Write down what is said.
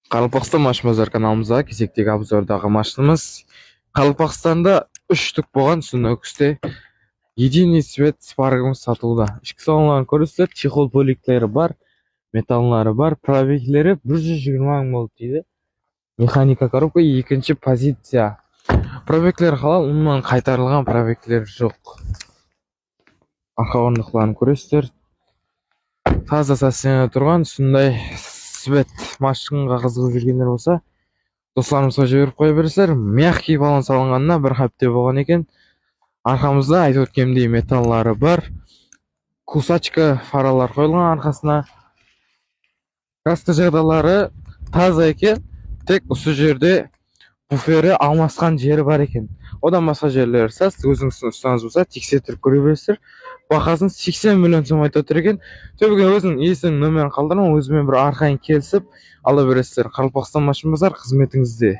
Қалпақстан машинбазар каналымызға кезектегі обзордағы машинамыз. Қалпақстанда 3 штук болған Sunnox'те единый цвет Spark'ымыз сатылуда. Ішкі салонларын көресіздер, чехол бөліктері бар, металлары бар, пробеглері 120 мың болды дейді. Механика коробка, екінші позиция. Пробеглер қалай, онымен қайтарылған пробеглер жоқ. Арқа орындықтарын көресіздер. Таза состояние тұрған, сондай свет машинға қызығып жүргендер болса, достарымызға жіберіп қоя бересіздер. Мягкий балон салынғанына бір хапте болған екен. Арқамызда айтып өткендей металлары бар. Кусачка фаралар қойылған арқасына. Каска жағдайлары таза екен. Тек осы жерде буфері алмасқан жері бар екен. Одан басқа жерлері сіз өзіңіздің ұстаныңыз болса, тексертіп көре бересіздер. Бағасын 80 миллион сом айтып отыр екен. Төбеге өзінің есімнің нөмірін қалдырмай, өзімен бір арқайын келісіп ала бересіздер. Қалпақстан машинбазар қызметіңізде.